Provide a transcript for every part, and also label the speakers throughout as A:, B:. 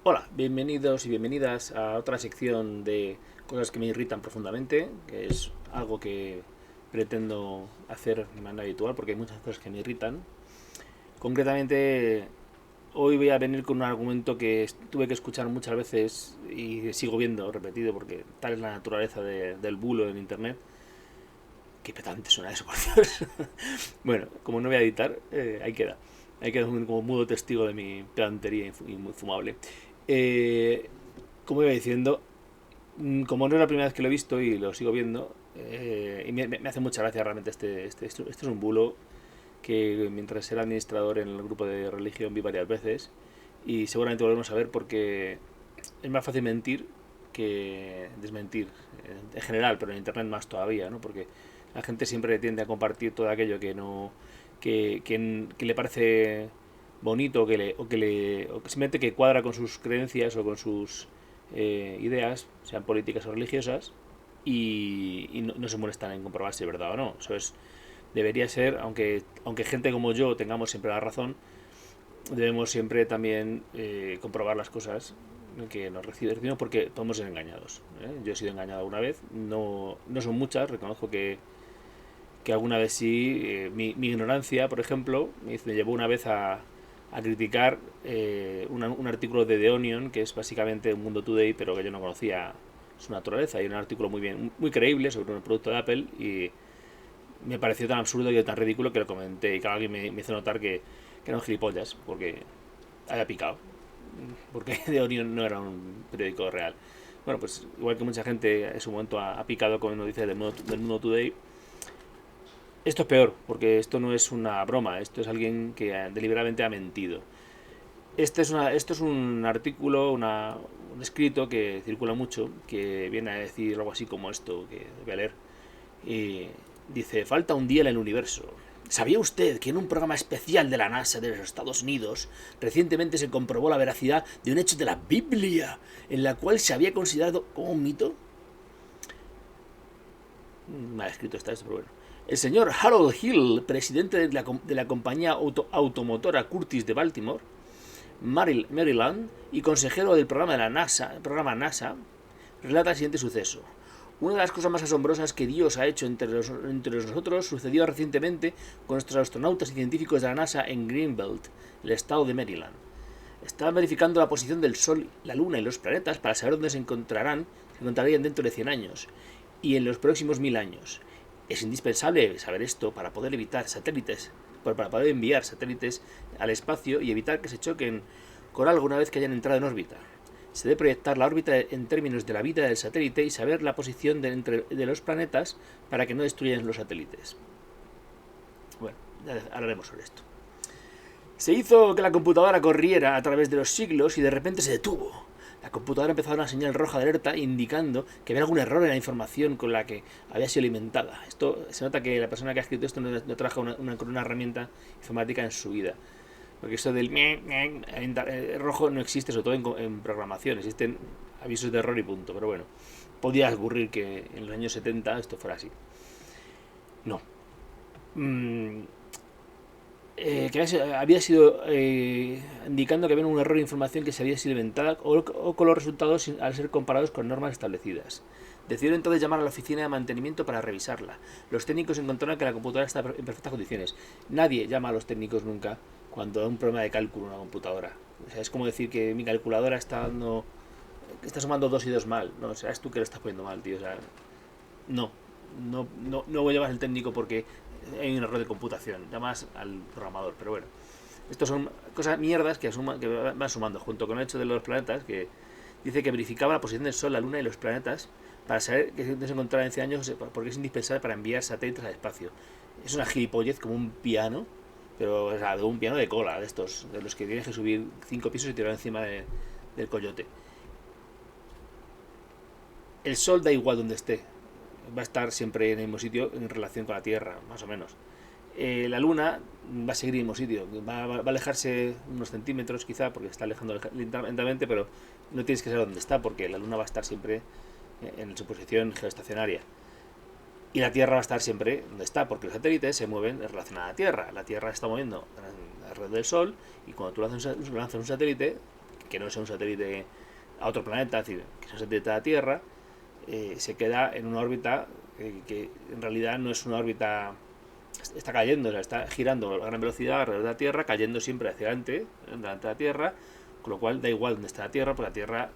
A: Hola, bienvenidos y bienvenidas a otra sección de cosas que me irritan profundamente, que es algo que pretendo hacer de manera habitual porque hay muchas cosas que me irritan. Concretamente, hoy voy a venir con un argumento que tuve que escuchar muchas veces y sigo viendo repetido porque tal es la naturaleza del bulo en Internet. Qué petante suena eso, por Dios. Bueno, como no voy a editar, ahí queda. Ahí queda como mudo testigo de mi pedantería infumable. Eh, como iba diciendo, como no es la primera vez que lo he visto y lo sigo viendo, y me hace mucha gracia realmente esto es un bulo que mientras era administrador en el grupo de religión vi varias veces y seguramente volvemos a ver porque es más fácil mentir que desmentir en general, pero en internet más todavía, ¿no? Porque la gente siempre tiende a compartir todo aquello que no que le parece bonito o que simplemente que cuadra con sus creencias o con sus ideas, sean políticas o religiosas, y no se molestan en comprobar si es verdad o no. Eso es, debería ser, aunque gente como yo tengamos siempre la razón, debemos siempre también comprobar las cosas que nos recibimos porque podemos ser engañados. Yo he sido engañado alguna vez, no son muchas, reconozco que alguna vez sí. Mi ignorancia, por ejemplo, me llevó una vez a criticar un artículo de The Onion, que es básicamente un Mundo Today, pero que yo no conocía su naturaleza. Y un artículo muy creíble sobre un producto de Apple y me pareció tan absurdo y tan ridículo que lo comenté. Y cada alguien me hizo notar que eran gilipollas, porque había picado. Porque The Onion no era un periódico real. Bueno, pues igual que mucha gente en su momento ha picado con noticias del Mundo Today, esto es peor, porque esto no es una broma, esto es alguien que deliberadamente ha mentido. Esto es un artículo, un escrito que circula mucho, que viene a decir algo así como esto, que voy a leer. Y dice, falta un día en el universo. ¿Sabía usted que en un programa especial de la NASA de los Estados Unidos recientemente se comprobó la veracidad de un hecho de la Biblia, en la cual se había considerado como un mito? Mal escrito está esto, pero bueno. El señor Harold Hill, presidente de la compañía automotora Curtis de Baltimore, Maryland, y consejero del programa NASA, relata el siguiente suceso. Una de las cosas más asombrosas que Dios ha hecho entre nosotros sucedió recientemente con nuestros astronautas y científicos de la NASA en Greenbelt, el estado de Maryland. Estaban verificando la posición del Sol, la Luna y los planetas para saber dónde se encontrarían dentro de 100 años y en los próximos 1000 años. Es indispensable saber esto para poder para poder enviar satélites al espacio y evitar que se choquen con algo una vez que hayan entrado en órbita. Se debe proyectar la órbita en términos de la vida del satélite y saber la posición de los planetas para que no destruyan los satélites. Bueno, ya hablaremos sobre esto. Se hizo que la computadora corriera a través de los siglos y de repente se detuvo. La computadora empezó a dar una señal roja de alerta indicando que había algún error en la información con la que había sido alimentada. Esto se nota que la persona que ha escrito esto no trabaja con una herramienta informática en su vida. Porque eso del rojo no existe, sobre todo en programación. Existen avisos de error y punto. Pero bueno, podía ocurrir que en los años 70 esto fuera así. No. Mm, que había sido indicando que había un error de información que se había sido inventada o con los resultados al ser comparados con normas establecidas. Decidieron entonces llamar a la oficina de mantenimiento para revisarla. Los técnicos encontraron que la computadora estaba en perfectas condiciones. Nadie llama a los técnicos nunca cuando hay un problema de cálculo en una computadora. O sea, es como decir que mi calculadora está sumando 2 y 2 mal. No, o sea, es tú que lo estás poniendo mal, tío. O sea, no, no llevas el técnico porque hay un error de computación, llamas al programador, pero bueno. Estos son cosas mierdas que van sumando junto con el hecho de los planetas, que dice que verificaba la posición del Sol, la Luna y los planetas para saber que se encontraba en 100 años porque es indispensable para enviar satélites al espacio. Es una gilipollez como un piano, pero o sea, de un piano de cola, de estos, de los que tienes que subir 5 pisos y tirar encima del coyote. El Sol da igual donde esté, va a estar siempre en el mismo sitio en relación con la Tierra, más o menos. La Luna va a seguir en el mismo sitio, va a alejarse unos centímetros quizá, porque está alejando lentamente, pero no tienes que saber dónde está, porque la Luna va a estar siempre en su posición geoestacionaria. Y la Tierra va a estar siempre donde está, porque los satélites se mueven en relación a la Tierra. La Tierra está moviendo alrededor del Sol, y cuando tú lanzas un satélite, que no sea un satélite a otro planeta, es decir, que sea un satélite de la Tierra, se queda en una órbita que en realidad no es una órbita, está cayendo, o sea, está girando a gran velocidad alrededor de la Tierra, cayendo siempre hacia adelante, delante de la Tierra, con lo cual da igual dónde está la Tierra, porque la Tierra,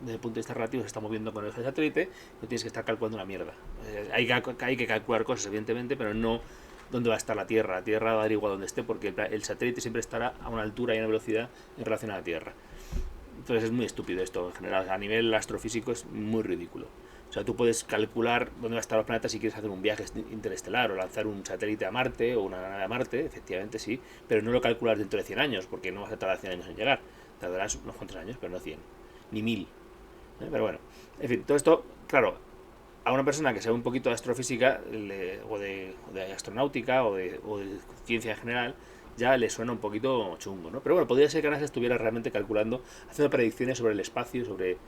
A: desde el punto de vista relativo, se está moviendo con el eje del satélite, no tienes que estar calculando una mierda. Hay que calcular cosas, evidentemente, pero no dónde va a estar la Tierra. La Tierra va a dar igual donde esté, porque el satélite siempre estará a una altura y a una velocidad en relación a la Tierra. Entonces es muy estúpido esto en general. A nivel astrofísico es muy ridículo. O sea, tú puedes calcular dónde va a estar los planetas si quieres hacer un viaje interestelar o lanzar un satélite a Marte o una nave a Marte, efectivamente sí, pero no lo calculas dentro de 100 años, porque no vas a tardar 100 años en llegar. Tardarás unos cuantos años, pero no 100, ni 1000. Pero bueno, en fin, todo esto, claro, a una persona que sabe un poquito de astrofísica o de astronáutica o de ciencia en general, ya le suena un poquito chungo, ¿no? Pero bueno, podría ser que NASA estuviera realmente calculando, haciendo predicciones sobre el espacio, sobre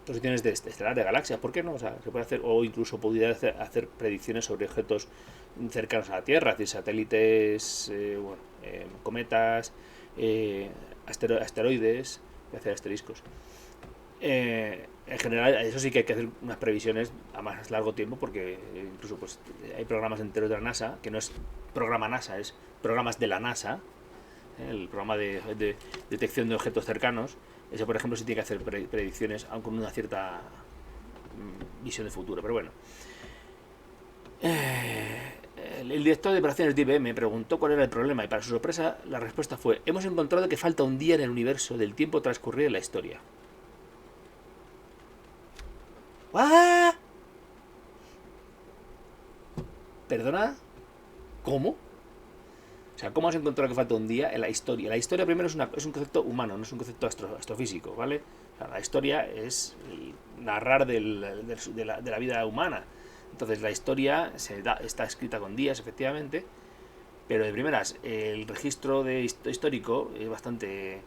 A: posiciones estelares de galaxias, ¿por qué no? O sea, se puede hacer, o incluso pudiera hacer predicciones sobre objetos cercanos a la Tierra, es decir, satélites, cometas, asteroides, y hacer asteriscos. En general, eso sí que hay que hacer unas previsiones a más largo tiempo, porque incluso pues hay programas enteros de la NASA, que no es programa NASA, es programas de la NASA, el programa de detección de objetos cercanos. Ese, por ejemplo, sí tiene que hacer predicciones, aunque con una cierta visión de futuro, pero bueno. El director de operaciones de IBM preguntó cuál era el problema y para su sorpresa la respuesta fue: hemos encontrado que falta un día en el universo del tiempo transcurrido en la historia. ¿Ah? ¿Perdona? ¿Cómo? O sea, ¿cómo has encontrado que falta un día en la historia? La historia primero es un concepto humano, no es un concepto astrofísico, ¿vale? O sea, la historia es el narrar de la vida humana. Entonces la historia está escrita con días, efectivamente, pero de primeras el registro histórico es bastante,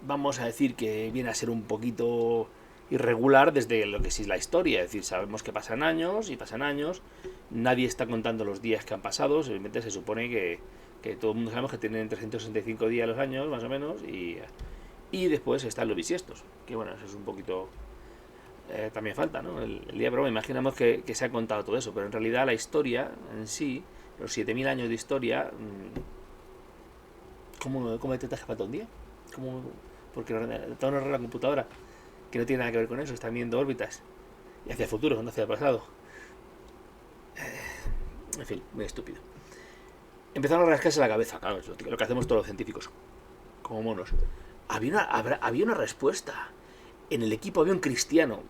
A: vamos a decir que viene a ser un poquito irregular desde lo que sí es la historia. Es decir, sabemos que pasan años y pasan años, nadie está contando los días que han pasado, simplemente se supone que todo el mundo sabemos que tienen 365 días los años, más o menos, y después están los bisiestos, que bueno, eso es un poquito... también falta, ¿no? El día de broma, imaginamos que se ha contado todo eso, pero en realidad la historia en sí, los 7000 años de historia, ¿cómo detectas que falta un día? ¿Cómo? Porque todo nos la computadora, que no tiene nada que ver con eso, están viendo órbitas y hacia el futuro, no hacia el pasado. En fin, muy estúpido. Empezaron a rascarse la cabeza, claro, es lo que hacemos todos los científicos, como monos. Había una respuesta. En el equipo había un cristiano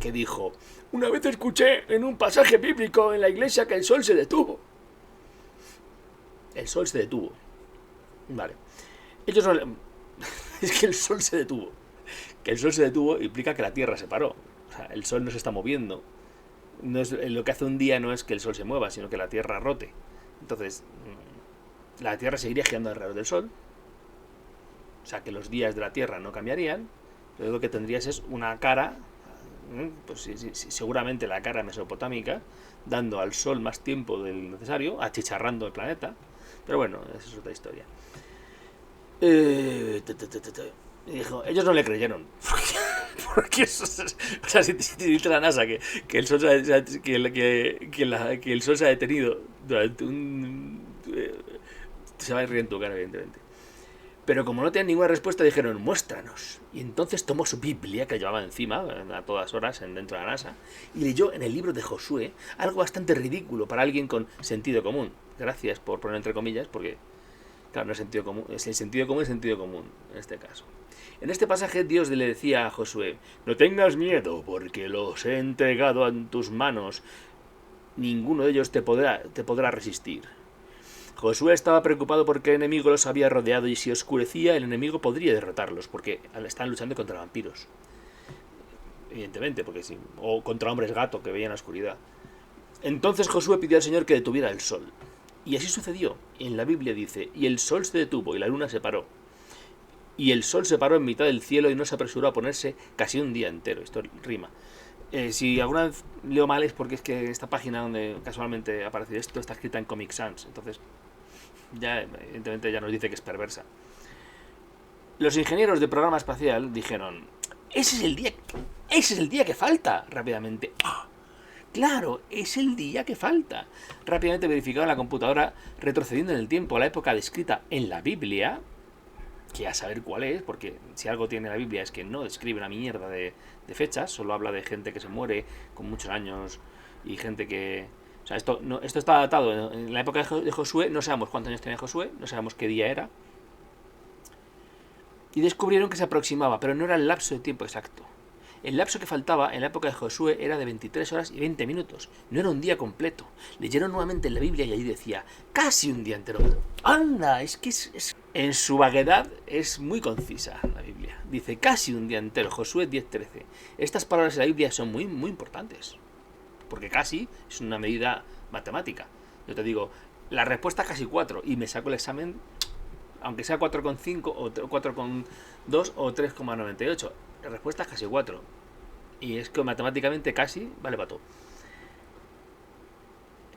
A: que dijo: una vez escuché en un pasaje bíblico en la iglesia que el sol se detuvo. El sol se detuvo. Vale. Ellos no... Es que el sol se detuvo. Que el sol se detuvo implica que la Tierra se paró. O sea, el sol no se está moviendo. No es, lo que hace un día no es que el sol se mueva, sino que la Tierra rote. Entonces, la Tierra seguiría girando alrededor del sol. O sea, que los días de la Tierra no cambiarían. Lo que tendrías es una cara, pues seguramente la cara mesopotámica, dando al sol más tiempo del necesario, achicharrando el planeta. Pero bueno, esa es otra historia. Dijo, ellos no le creyeron. Porque eso, o sea, si dice la NASA que el sol que el sol se ha detenido durante se va a reír en tu cara, evidentemente. Pero como no tenían ninguna respuesta, dijeron: muéstranos. Y entonces tomó su Biblia, que llevaba encima a todas horas dentro de la NASA, y leyó en el libro de Josué algo bastante ridículo para alguien con sentido común. Gracias por poner entre comillas, porque claro, no es sentido común, es el sentido común en este caso. En este pasaje Dios le decía a Josué: no tengas miedo, porque los he entregado en tus manos, ninguno de ellos te podrá resistir. Josué estaba preocupado porque el enemigo los había rodeado, y si oscurecía el enemigo podría derrotarlos, porque están luchando contra vampiros, evidentemente, porque sí, o contra hombres gato que veían la oscuridad. Entonces Josué pidió al Señor que detuviera el sol, y así sucedió. En la Biblia dice: y el sol se detuvo y la luna se paró, y el sol se paró en mitad del cielo y no se apresuró a ponerse casi un día entero. Esto rima. Si alguna vez leo mal es porque es que esta página donde casualmente aparece esto está escrita en Comic Sans, entonces ya evidentemente ya nos dice que es perversa. Los ingenieros del programa espacial dijeron, ese es el día que falta, rápidamente. ¡Ah! Claro, es el día que falta. Rápidamente verificaron la computadora retrocediendo en el tiempo a la época descrita en la Biblia, que a saber cuál es, porque si algo tiene la Biblia es que no describe una mierda de fechas, solo habla de gente que se muere con muchos años y gente que... O sea, esto está datado en la época de Josué, no sabemos cuántos años tenía Josué, no sabemos qué día era, y descubrieron que se aproximaba, pero no era el lapso de tiempo exacto. El lapso que faltaba en la época de Josué era de 23 horas y 20 minutos. No era un día completo. Leyeron nuevamente en la Biblia y allí decía, casi un día entero. ¡Anda! Es que en su vaguedad es muy concisa la Biblia. Dice, casi un día entero. Josué 10:13. Estas palabras en la Biblia son muy, muy importantes. Porque casi es una medida matemática. Yo te digo, la respuesta casi 4 y me saco el examen, aunque sea 4,5 o 4,2 o 3,98. La respuesta es casi 4. Y es que matemáticamente casi vale para todo.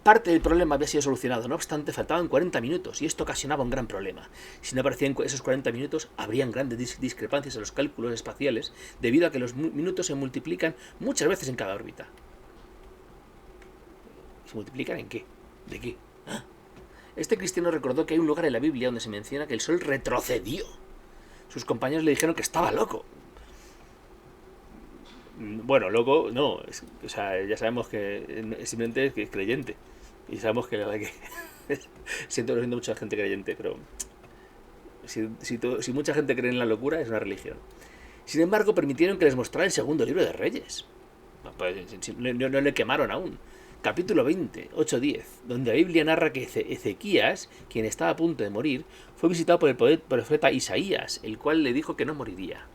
A: Parte del problema había sido solucionado, no obstante faltaban 40 minutos y esto ocasionaba un gran problema. Si no aparecían esos 40 minutos, habrían grandes discrepancias en los cálculos espaciales debido a que los minutos se multiplican muchas veces en cada órbita. ¿Se multiplican en qué? ¿De qué? ¿Ah? Este cristiano recordó que hay un lugar en la Biblia donde se menciona que el sol retrocedió. Sus compañeros le dijeron que estaba loco. Bueno, loco, no. O sea, ya sabemos que simplemente es creyente. Y sabemos que la verdad que siento mucha gente creyente, pero si mucha gente cree en la locura, es una religión. Sin embargo, permitieron que les mostrara el segundo libro de Reyes. No le quemaron aún. Capítulo 20, 8-10, donde la Biblia narra que Ezequías, quien estaba a punto de morir, fue visitado por el profeta Isaías, el cual le dijo que no moriría.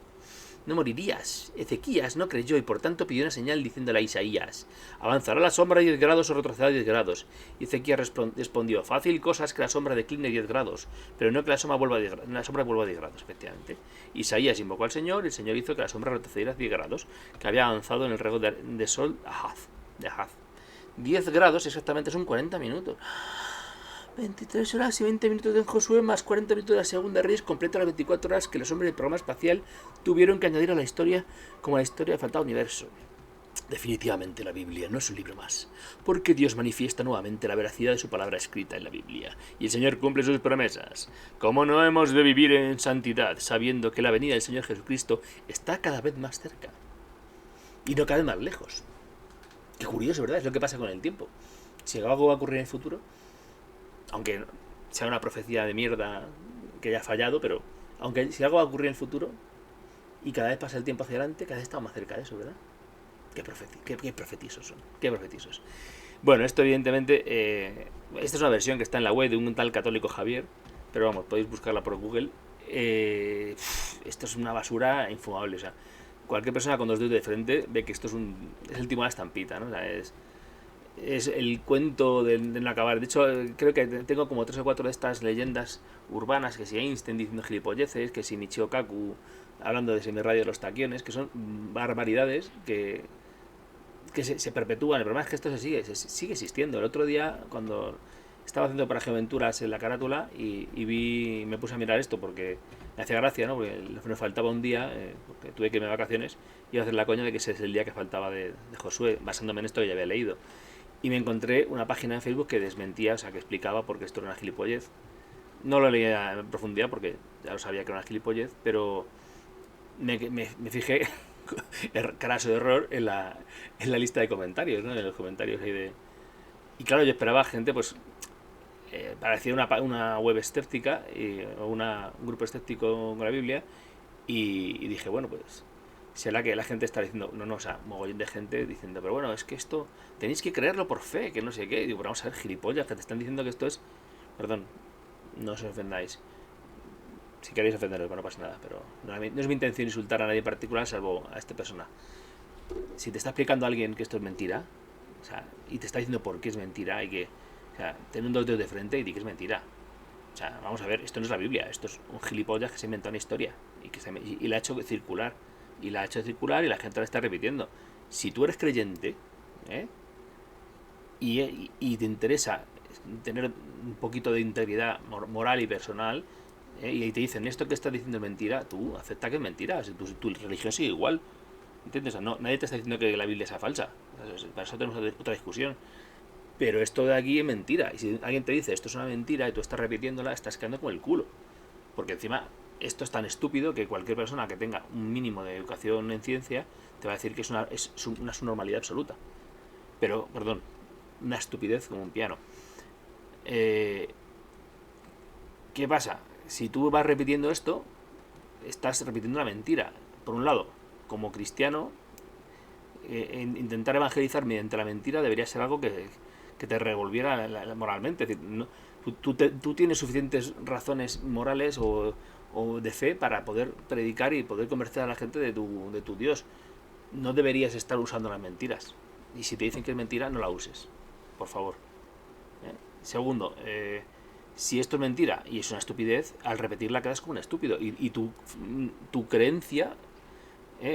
A: No morirías. Ezequías no creyó y por tanto pidió una señal diciéndole a Isaías, avanzará la sombra 10 grados o retrocederá 10 grados. Y Ezequías respondió, fácil cosa es que la sombra decline 10 grados, pero no que la sombra vuelva a 10 grados, efectivamente. Isaías invocó al Señor y el Señor hizo que la sombra retrocediera 10 grados, que había avanzado en el rego de sol de Ahaz. 10 grados exactamente son 40 minutos. 23 horas y 20 minutos de Josué más 40 minutos de la segunda Reyes completa las 24 horas que los hombres del programa espacial tuvieron que añadir a la historia como a la historia del faltado universo. Definitivamente la Biblia no es un libro más, porque Dios manifiesta nuevamente la veracidad de su palabra escrita en la Biblia, y el Señor cumple sus promesas. ¿Cómo no hemos de vivir en santidad, sabiendo que la venida del Señor Jesucristo está cada vez más cerca, y no cada vez más lejos? Qué curioso, ¿verdad? Es lo que pasa con el tiempo. Si algo va a ocurrir en el futuro, aunque sea una profecía de mierda que haya fallado, pero aunque si algo va a ocurrir en el futuro y cada vez pasa el tiempo hacia adelante, cada vez estamos más cerca de eso, ¿verdad? Qué profetizos son, qué profetizos. Bueno, esto evidentemente, esta es una versión que está en la web de un tal católico Javier, pero vamos, podéis buscarla por Google. Esto es una basura infumable, o sea, cualquier persona con dos dedos de frente ve que esto es el timo de la estampita, ¿no? O sea, es el cuento de no acabar. De hecho, creo que tengo como 3 o 4 de estas leyendas urbanas, que si Einstein diciendo gilipolleces, que si Michio Kaku hablando de semirradio de los taquiones, que son barbaridades que se perpetúan. El problema es que esto sigue existiendo. El otro día, cuando estaba haciendo para Geoventuras en la carátula y me puse a mirar esto porque me hacía gracia, ¿no? Porque me faltaba un día, porque tuve que irme de vacaciones, iba a hacer la coña de que ese es el día que faltaba de Josué, basándome en esto que ya había leído. Y me encontré una página en Facebook que desmentía, o sea, que explicaba por qué esto era una gilipollez. No lo leía en profundidad porque ya lo sabía que era una gilipollez, pero me fijé, craso de error, en la lista de comentarios, ¿no? En los comentarios ahí de... Y claro, yo esperaba gente, pues, parecía una web escéptica, o un grupo escéptico con la Biblia, y dije, bueno, pues... será que la gente está diciendo, no, o sea, mogollón de gente diciendo, pero bueno, es que esto tenéis que creerlo por fe, que no sé qué. Y digo, pero vamos a ver, gilipollas, que te están diciendo que esto es... Perdón, no os ofendáis. Si queréis ofenderos, bueno, no pasa nada, pero no es mi intención insultar a nadie en particular, salvo a esta persona. Si te está explicando a alguien que esto es mentira, o sea, y te está diciendo por qué es mentira, y que, o sea, ten un dos dedos de frente y di que es mentira. O sea, vamos a ver, esto no es la Biblia, esto es un gilipollas que se inventó una historia y la ha hecho circular. Y la ha hecho circular y la gente la está repitiendo. Si tú eres creyente, y te interesa tener un poquito de integridad moral y personal, y ahí te dicen, esto que estás diciendo es mentira, tú acepta que es mentira, si tu religión sigue igual, ¿entiendes? O sea, no, nadie te está diciendo que la Biblia sea falsa, o sea, para eso tenemos otra discusión. Pero esto de aquí es mentira, y si alguien te dice esto es una mentira y tú estás repitiéndola, estás quedando con el culo. Porque encima esto es tan estúpido que cualquier persona que tenga un mínimo de educación en ciencia te va a decir que es una subnormalidad absoluta. Pero, perdón, una estupidez como un piano. ¿Qué pasa? Si tú vas repitiendo esto, estás repitiendo una mentira. Por un lado, como cristiano, intentar evangelizar mediante la mentira debería ser algo que te revolviera moralmente. Es decir, no, tú tienes suficientes razones morales o de fe para poder predicar y poder convencer a la gente de tu Dios. No deberías estar usando las mentiras. Y si te dicen que es mentira, no la uses. Por favor. Segundo, si esto es mentira y es una estupidez, al repetirla quedas como un estúpido. Y tu creencia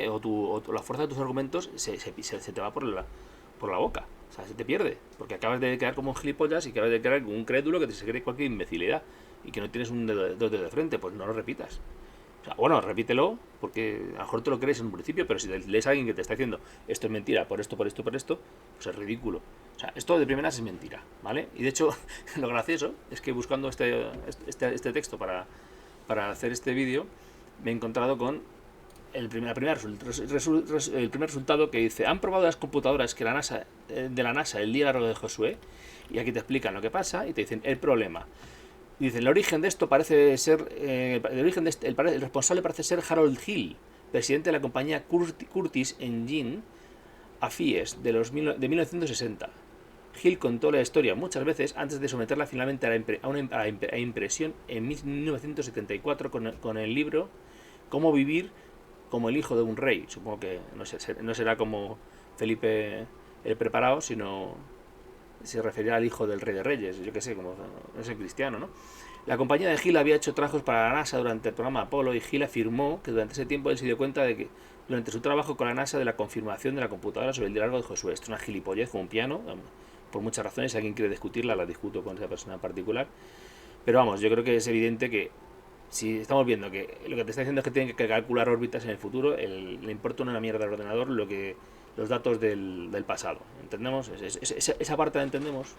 A: o la fuerza de tus argumentos se te va por la boca. O sea, se te pierde. Porque acabas de quedar como un gilipollas y acabas de quedar como un crédulo que se cree cualquier imbecilidad. Y que no tienes un dedo de frente, pues no lo repitas. O sea, bueno, repítelo, porque a lo mejor te lo crees en un principio, pero si lees a alguien que te está diciendo esto es mentira, por esto, pues es ridículo. O sea, esto de primeras es mentira, ¿vale? Y de hecho, lo gracioso es que buscando este texto para hacer este vídeo, me he encontrado con el primer resultado que dice: han probado las computadoras de la NASA el día largo de Josué, y aquí te explican lo que pasa y te dicen el problema. Dice, el origen de esto parece ser, el responsable parece ser Harold Hill, presidente de la compañía Curtis Engine Affairs de 1960. Hill contó la historia muchas veces antes de someterla finalmente a impresión en 1974 con el libro Cómo vivir como el hijo de un rey. Supongo que no será como Felipe el Preparado, sino se refería al hijo del rey de reyes, yo que sé, como no sé, cristiano, ¿no? La compañía de Hill había hecho trabajos para la NASA durante el programa Apolo, y Hill afirmó que durante ese tiempo él se dio cuenta de que durante su trabajo con la NASA de la confirmación de la computadora sobre el diálogo de Josué. Esto es una gilipollez como un piano, por muchas razones. Si alguien quiere discutirla, la discuto con esa persona en particular. Pero vamos, yo creo que es evidente que si estamos viendo que lo que te está diciendo es que tienen que calcular órbitas en el futuro, le importa una mierda al ordenador los datos del pasado. ¿Entendemos? Esa parte la entendemos.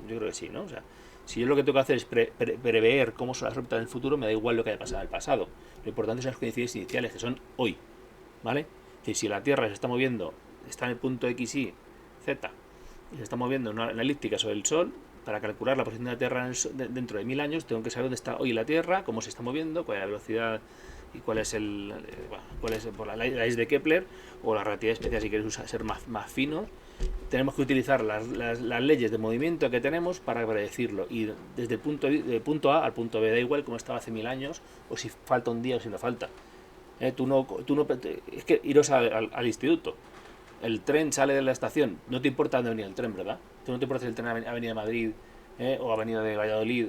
A: Yo creo que sí, ¿no? O sea, si yo lo que tengo que hacer es prever cómo son las órbitas del futuro, me da igual lo que haya pasado en el pasado. Lo importante son las condiciones iniciales, que son hoy, ¿vale? Es decir, si la Tierra se está moviendo, está en el punto X, Y, Z, y se está moviendo en una elíptica sobre el Sol, para calcular la posición de la Tierra dentro de 1000 años, tengo que saber dónde está hoy la Tierra, cómo se está moviendo, cuál es la velocidad y cuál es la ley de Kepler o la relatividad especial si queréis ser más fino. Tenemos que utilizar las leyes de movimiento que tenemos para predecirlo, y desde el punto A al punto B, da igual cómo estaba hace 1000 años o si falta un día o si no falta. Tú no es que iros al instituto. El tren sale de la estación, no te importa dónde venía el tren, ¿verdad? Tú no te importa si el tren ha venido de Madrid o ha venido de Valladolid,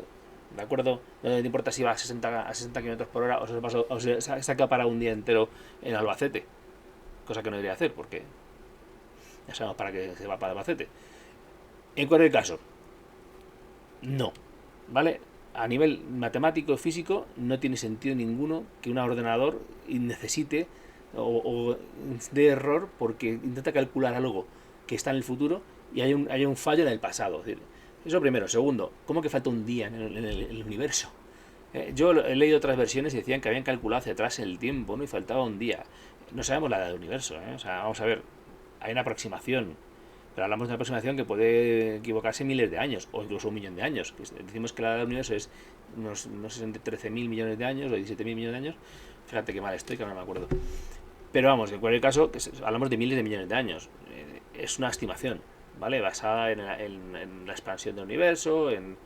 A: ¿de acuerdo? No te importa si va a 60 km por hora o se saca para un día entero en Albacete, cosa que no debería hacer porque ya sabemos para qué se va para Albacete. En cualquier caso, no, ¿vale? A nivel matemático y físico no tiene sentido ninguno que un ordenador necesite o de error porque intenta calcular algo que está en el futuro y hay un fallo en el pasado. Es decir, eso primero. Segundo, ¿cómo que falta un día en el universo? Yo he leído otras versiones y decían que habían calculado hacia atrás el tiempo, ¿no? Y faltaba un día. No sabemos la edad del universo, ¿eh? O sea, vamos a ver, hay una aproximación, pero hablamos de una aproximación que puede equivocarse miles de años o incluso 1 millón de años. Decimos que la edad del universo es unos, no sé, entre 13.000 millones de años o 17.000 millones de años. Fíjate qué mal estoy, que ahora no me acuerdo. Pero vamos, en cualquier caso, hablamos de miles de millones de años. Es una estimación, ¿vale? Basada en la expansión del universo, en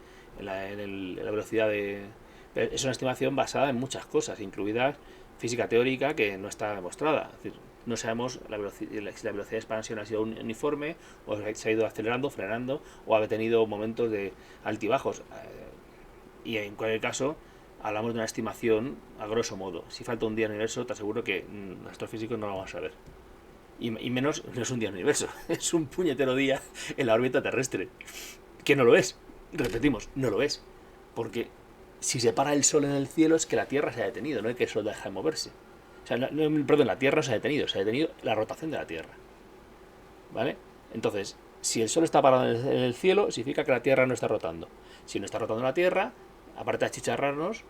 A: la velocidad de... Es una estimación basada en muchas cosas, incluida física teórica que no está demostrada. Es decir, no sabemos si la velocidad de expansión ha sido uniforme, o se ha ido acelerando, frenando, o ha tenido momentos de altibajos. Y en cualquier caso, hablamos de una estimación a grosso modo. Si falta un día en el universo, te aseguro que nuestros físicos no lo vamos a ver. Y menos, no es un día en el universo, es un puñetero día en la órbita terrestre. Que no lo es. Y repetimos, no lo es. Porque si se para el Sol en el cielo es que la Tierra se ha detenido, no es que el Sol deja de moverse. O sea, perdón, la Tierra no se ha detenido la rotación de la Tierra. ¿Vale? Entonces, si el Sol está parado en el cielo, significa que la Tierra no está rotando. Si no está rotando la Tierra, aparte de achicharrarnos,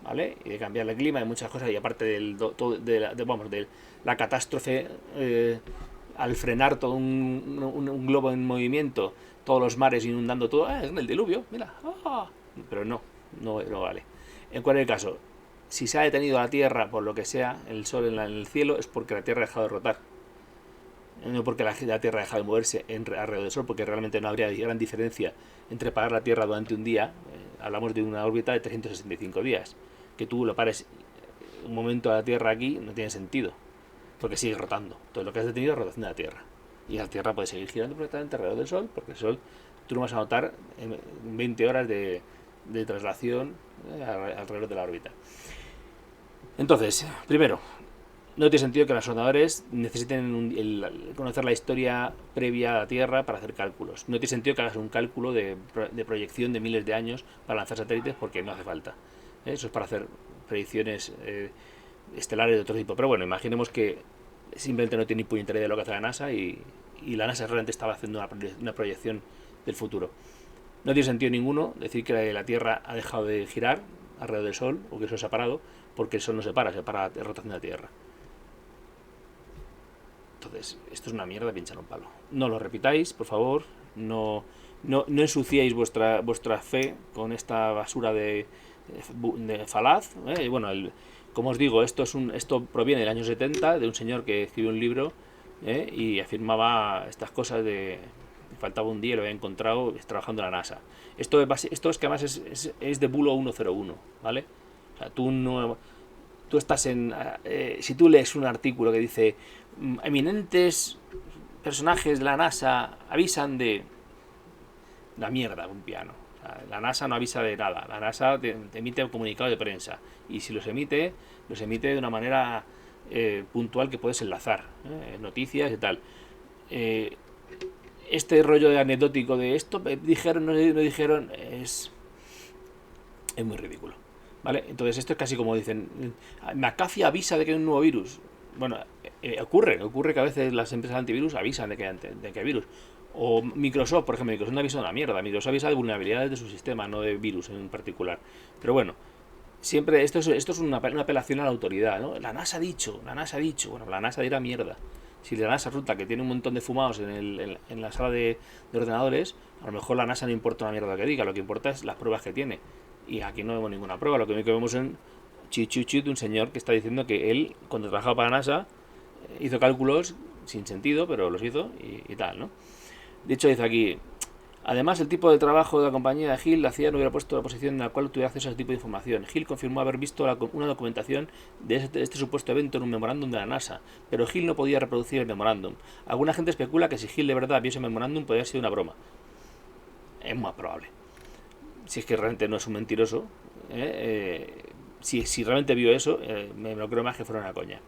A: ¿vale? Y de cambiar el clima y muchas cosas, y aparte de la catástrofe al frenar todo un globo en movimiento, todos los mares inundando todo, es el diluvio, mira, pero no vale. En cualquier caso, si se ha detenido la Tierra por lo que sea, el Sol en el cielo, es porque la Tierra ha dejado de rotar. No porque la Tierra ha dejado de moverse alrededor del Sol, porque realmente no habría gran diferencia entre parar la Tierra durante un día. Hablamos de una órbita de 365 días. Que tú lo pares un momento a la Tierra aquí no tiene sentido, porque sigue rotando. Entonces lo que has detenido es la rotación de la Tierra. Y la Tierra puede seguir girando perfectamente alrededor del Sol, porque el Sol tú no vas a notar en 20 horas de traslación alrededor de la órbita. Entonces, primero, no tiene sentido que los sonadores necesiten conocer la historia previa a la Tierra para hacer cálculos. No tiene sentido que hagas un cálculo de proyección de miles de años para lanzar satélites, porque no hace falta. Eso es para hacer predicciones estelares de otro tipo. Pero bueno, imaginemos que simplemente no tiene ni puñetera idea de lo que hace la NASA y la NASA realmente estaba haciendo una proyección del futuro. No tiene sentido ninguno decir que la Tierra ha dejado de girar alrededor del Sol, o que eso se ha parado, porque el Sol no se para la rotación de la Tierra. Entonces, esto es una mierda, pinchar un palo. No lo repitáis, por favor. No ensuciéis vuestra fe con esta basura de falaz. Bueno, como os digo, esto proviene del año 70, de un señor que escribió un libro y afirmaba estas cosas de faltaba un día y lo había encontrado trabajando en la NASA. Esto es que además es de bulo 101, ¿vale? O sea, tú estás si tú lees un artículo que dice eminentes personajes de la NASA avisan de la mierda, un piano. O sea, la NASA no avisa de nada. La NASA te emite un comunicado de prensa, y si los emite de una manera puntual que puedes enlazar, noticias y tal. Este rollo de anecdótico de esto dijeron, no dijeron, es muy ridículo, ¿vale? Entonces esto es casi como dicen, McAfee avisa de que hay un nuevo virus. Bueno, ocurre que a veces las empresas antivirus avisan de que hay virus. O Microsoft, por ejemplo, Microsoft no avisa de una mierda. Microsoft avisa de vulnerabilidades de su sistema, no de virus en particular. Pero bueno, siempre esto es una apelación a la autoridad, ¿no? La NASA ha dicho. Bueno, la NASA dirá mierda. Si la NASA resulta que tiene un montón de fumados en la sala de ordenadores, a lo mejor la NASA no importa una mierda lo que diga, lo que importa es las pruebas que tiene. Y aquí no vemos ninguna prueba, lo que vemos en chichuchi de un señor que está diciendo que él, cuando trabajaba para NASA, hizo cálculos sin sentido, pero los hizo y tal, ¿no? De hecho, dice aquí, además, el tipo de trabajo de la compañía de Hill hacía no hubiera puesto la posición en la cual tuviera acceso a ese tipo de información. Hill confirmó haber visto una documentación de este supuesto evento en un memorándum de la NASA, pero Hill no podía reproducir el memorándum. Alguna gente especula que si Hill de verdad vio ese memorándum podría haber sido una broma. Es más probable. Si es que realmente no es un mentiroso, si realmente vio eso, me lo creo más que fuera una coña.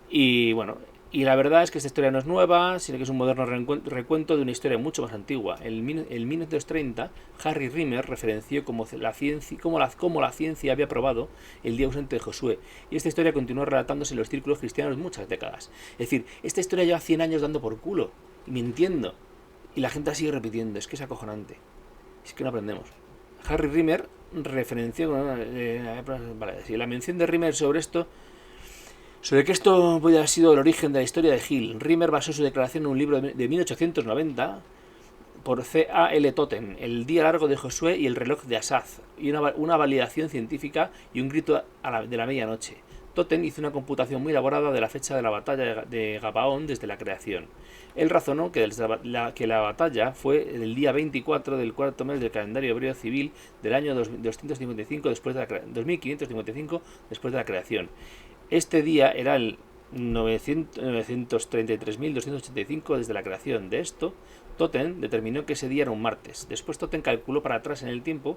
A: Y bueno, y la verdad es que esta historia no es nueva, sino que es un moderno recuento de una historia mucho más antigua. En 1930, Harry Rimmer referenció cómo la ciencia había probado el día ausente de Josué, y esta historia continuó relatándose en los círculos cristianos muchas décadas. Es decir, esta historia lleva 100 años dando por culo, y mintiendo, y la gente la sigue repitiendo. Es que es acojonante, es que no aprendemos. Harry Rimmer referenció... si la mención de Rimmer sobre que esto puede haber sido el origen de la historia de Hill. Rimmer basó su declaración en un libro de 1890 por C.A.L. Totten, El día largo de Josué y el reloj de Asaz, y una validación científica y un grito de la medianoche. Totten hizo una computación muy elaborada de la fecha de la batalla de Gabaón desde la creación. Él razonó que la batalla fue el día 24 del cuarto mes del calendario hebreo civil del año 2555 después de 2555 después de la creación. Este día era el 933.285 desde la creación. De esto, Totten determinó que ese día era un martes. Después Totten calculó para atrás en el tiempo,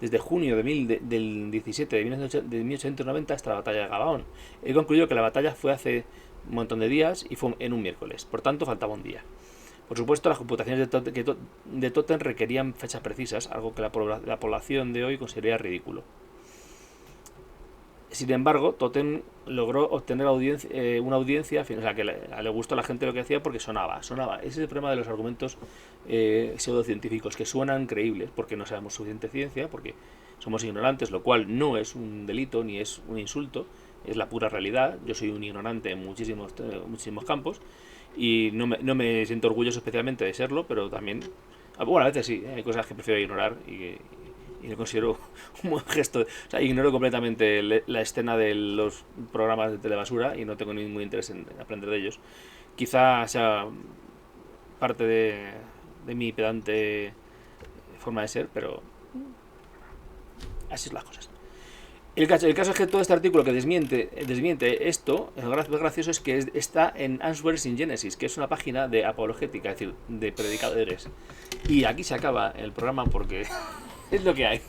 A: desde junio del 17 de 1890 hasta la batalla de Gabaón. Él concluyó que la batalla fue hace un montón de días y fue en un miércoles. Por tanto, faltaba un día. Por supuesto, las computaciones de Totem requerían fechas precisas, algo que la población de hoy consideraría ridículo. Sin embargo, Totem logró obtener una audiencia, o sea, que le gustó a la gente lo que hacía porque sonaba. Ese es el problema de los argumentos pseudocientíficos, que suenan creíbles, porque no sabemos suficiente ciencia, porque somos ignorantes, lo cual no es un delito ni es un insulto, es la pura realidad. Yo soy un ignorante en muchísimos campos y no me siento orgulloso especialmente de serlo, pero también, bueno, a veces sí, hay cosas que prefiero ignorar y lo considero un buen gesto. O sea, ignoro completamente la escena de los programas de telebasura y no tengo ningún interés en aprender de ellos. Quizá sea parte de mi pedante forma de ser, pero así son las cosas. El caso es que todo este artículo que desmiente esto, lo gracioso es que está en Answers in Genesis, que es una página de apologética, es decir, de predicadores. Y aquí se acaba el programa porque es lo que hay.